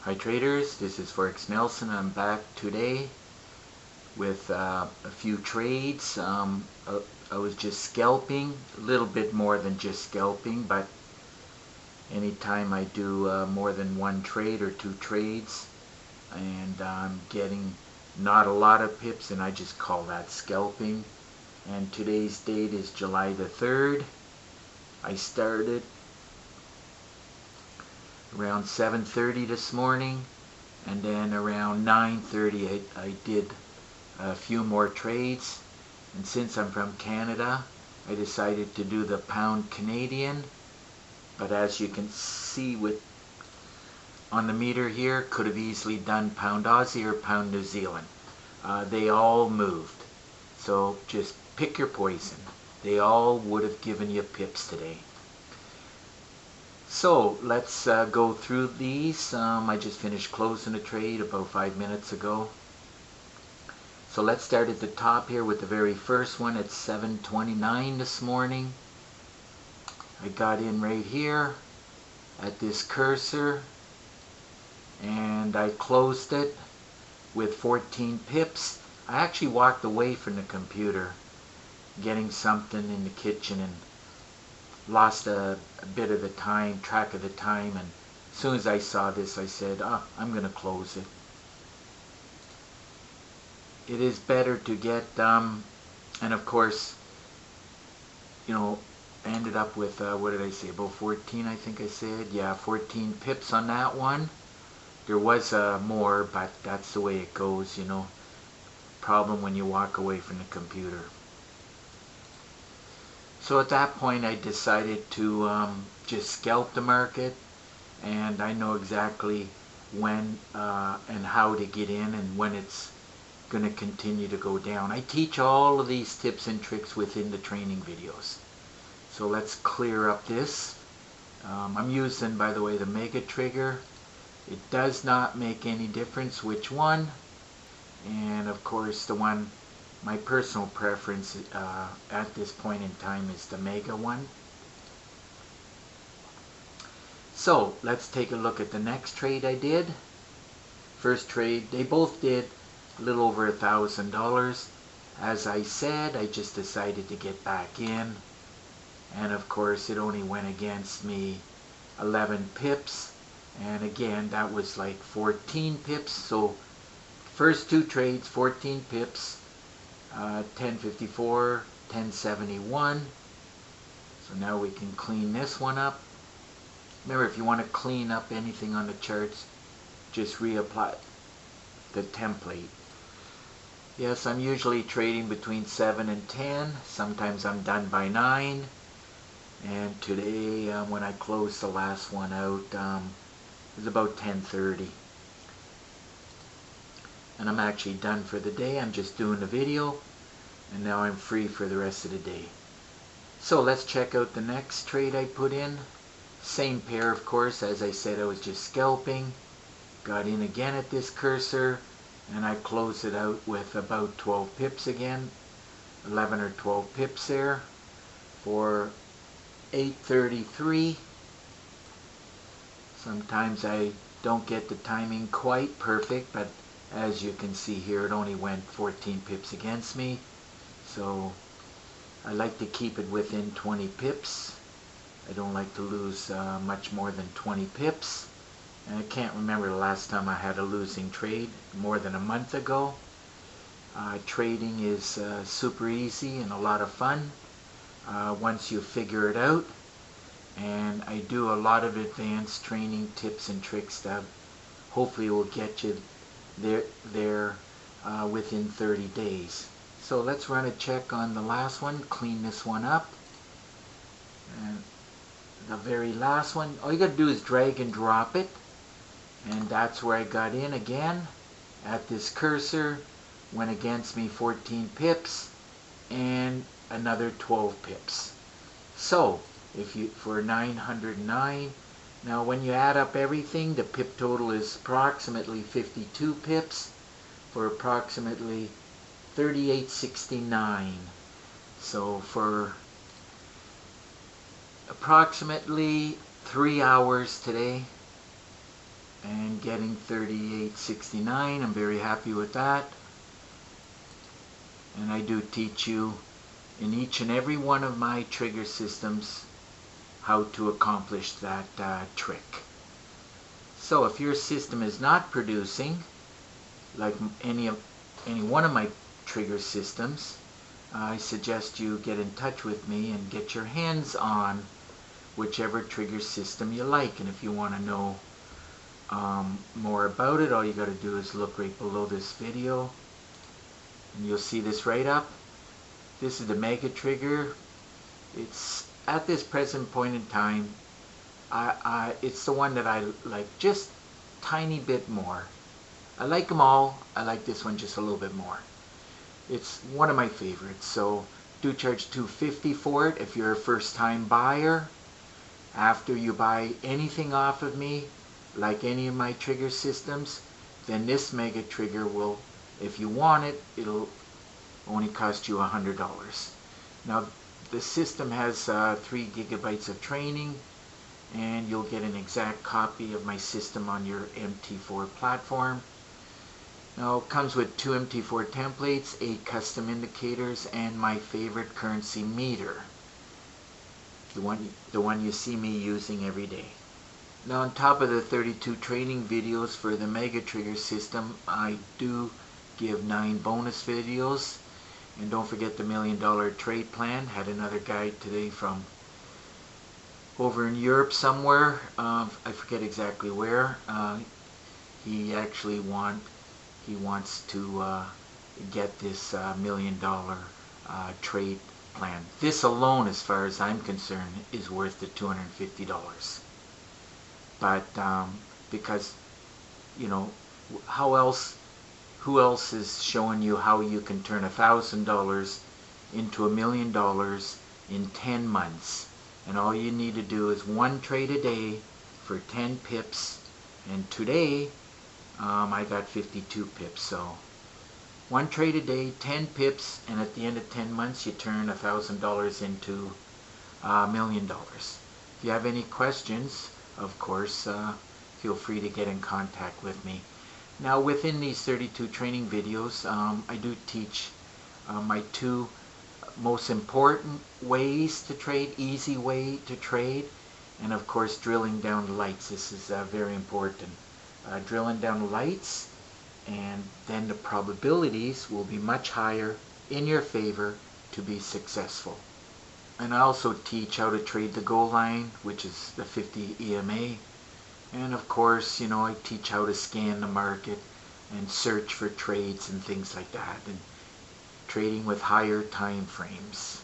Hi traders, this is Forex Nelson. I'm back today with a few trades. I was just scalping, a little bit more than just scalping, but anytime I do more than one trade or two trades and I'm getting not a lot of pips, and I just call that scalping. And today's date is July the 3rd. I started around 7:30 this morning, and then around 9:30 I did a few more trades. And since I'm from Canada, I decided to do the pound Canadian, but as you can see on the meter here, could have easily done pound Aussie or pound New Zealand. They all moved, so just pick your poison. They all would have given you pips today. So let's go through these. I just finished closing a trade about 5 minutes ago. So let's start at the top here with the very first one at 7:29 this morning. I got in right here at this cursor and I closed it with 14 pips. I actually walked away from the computer getting something in the kitchen and lost a bit of the time, track of the time, and as soon as I saw this I said, I'm going to close it. It is better to get, and of course, you know, I ended up with, what did I say, about 14 I think I said, yeah, 14 pips on that one. There was more, but that's the way it goes, you know, problem when you walk away from the computer. So at that point I decided to just scalp the market, and I know exactly when and how to get in and when it's going to continue to go down. I teach all of these tips and tricks within the training videos. So let's clear up this. I'm using, by the way, the Mega Trigger. It does not make any difference which one, and of course the one, my personal preference at this point in time is the Mega one. So let's take a look at the next trade I did. First trade, they both did a little over $1,000. As I said, I just decided to get back in, and of course it only went against me 11 pips, and again that was like 14 pips. So first two trades, 14 pips. 1054, 1071. So now we can clean this one up. Remember, if you want to clean up anything on the charts, just reapply the template. Yes, I'm usually trading between 7 and 10. Sometimes I'm done by 9. And today, when I closed the last one out, it was about 10:30. And I'm actually done for the day. I'm just doing the video, and now I'm free for the rest of the day. So let's check out the next trade I put in. Same pair, of course. As I said, I was just scalping. Got in again at this cursor, and I closed it out with about 12 pips again. 11 or 12 pips there for 8:33. Sometimes I don't get the timing quite perfect, but as you can see here, it only went 14 pips against me. So I like to keep it within 20 pips. I don't like to lose much more than 20 pips. And I can't remember the last time I had a losing trade, more than a month ago. Trading is super easy and a lot of fun once you figure it out. And I do a lot of advanced training tips and tricks that hopefully will get you there within 30 days. So let's run a check on the last one, clean this one up. And the very last one, all you got to do is drag and drop it. And that's where I got in again at this cursor. Went against me 14 pips and another 12 pips. So if you for 909, now when you add up everything, the pip total is approximately 52 pips for approximately 38.69. So for approximately 3 hours today, and I'm getting 38.69. I'm very happy with that. And I do teach you in each and every one of my trigger systems how to accomplish that trick. So if your system is not producing, like any one of my trigger systems, I suggest you get in touch with me and get your hands on whichever trigger system you like. And if you want to know more about it, all you got to do is look right below this video and you'll see this right up. This is the Mega Trigger. It's at this present point in time, it's the one that I like just tiny bit more. I like them all. I like this one just a little bit more. It's one of my favorites. So do charge $250 for it if you're a first-time buyer. After you buy anything off of me, like any of my trigger systems, then this Mega Trigger will, if you want it, it'll only cost you $100. Now the system has 3 gigabytes of training, and you'll get an exact copy of my system on your MT4 platform. Now it comes with 2 MT4 templates, 8 custom indicators, and my favorite currency meter, the one you see me using every day. Now on top of the 32 training videos for the Mega Trigger system, I do give 9 bonus videos. And don't forget the $1 Million Trade Plan. Had another guy today from over in Europe somewhere. I forget exactly where. He actually wants to get this $1 Million Trade Plan. This alone, as far as I'm concerned, is worth the $250. But because, you know, who else is showing you how you can turn $1,000 into $1 million in 10 months? And all you need to do is 1 trade a day for 10 pips. And today, I got 52 pips. So 1 trade a day, 10 pips, and at the end of 10 months, you turn $1,000 into $1 million. If you have any questions, of course, feel free to get in contact with me. Now within these 32 training videos, I do teach my 2 most important ways to trade, easy way to trade, and of course drilling down lights. This is very important. Drilling down lights, and then the probabilities will be much higher in your favor to be successful. And I also teach how to trade the goal line, which is the 50 EMA. And of course, you know, I teach how to scan the market and search for trades and things like that, and trading with higher time frames.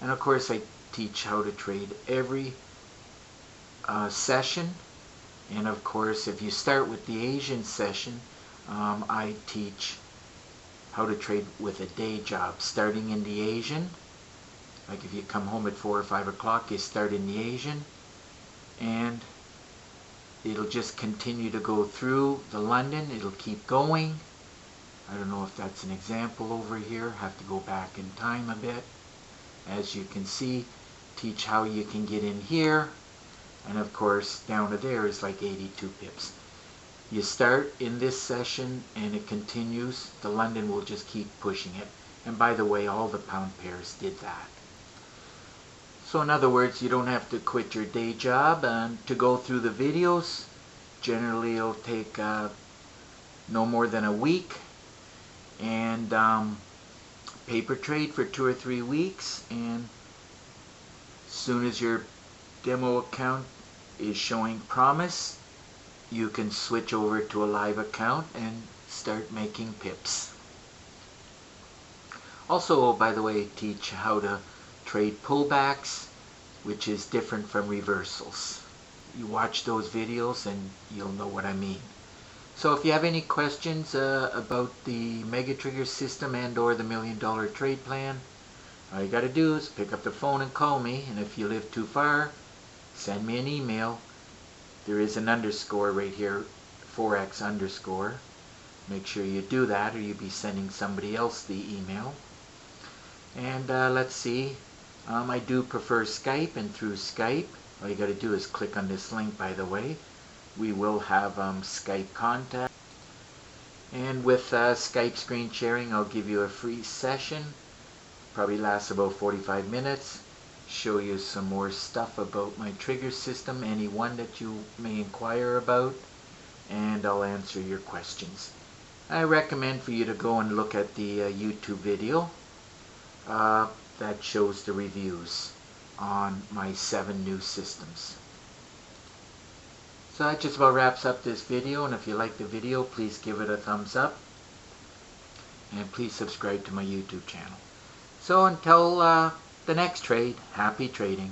And of course, I teach how to trade every session. And of course, if you start with the Asian session, I teach how to trade with a day job, starting in the Asian. Like if you come home at 4 or 5 o'clock, you start in the Asian, and it'll just continue to go through the London. It'll keep going. I don't know if that's an example over here. Have to go back in time a bit. As you can see, teach how you can get in here. And of course, down to there is like 82 pips. You start in this session and it continues. The London will just keep pushing it. And by the way, all the pound pairs did that. So in other words, you don't have to quit your day job to go through the videos. Generally, it'll take no more than a week. And paper trade for 2 or 3 weeks. And as soon as your demo account is showing promise, you can switch over to a live account and start making pips. Also, by the way, teach how to trade pullbacks, which is different from reversals. You watch those videos and you'll know what I mean. So if you have any questions about the Mega Trigger system and or the $1 Million Trade Plan, all you got to do is pick up the phone and call me. And if you live too far, send me an email. There is an underscore right here, Forex underscore. Make sure you do that, or you'll be sending somebody else the email. And let's see, I do prefer Skype, and through Skype, all you got to do is click on this link, by the way. we will have Skype contact. And with Skype screen sharing, I'll give you a free session. Probably lasts about 45 minutes. Show you some more stuff about my trigger system, any one that you may inquire about, and I'll answer your questions. I recommend for you to go and look at the YouTube video that shows the reviews on my 7 new systems. So that just about wraps up this video, and if you like the video, please give it a thumbs up, and please subscribe to my YouTube channel. So until the next trade, happy trading.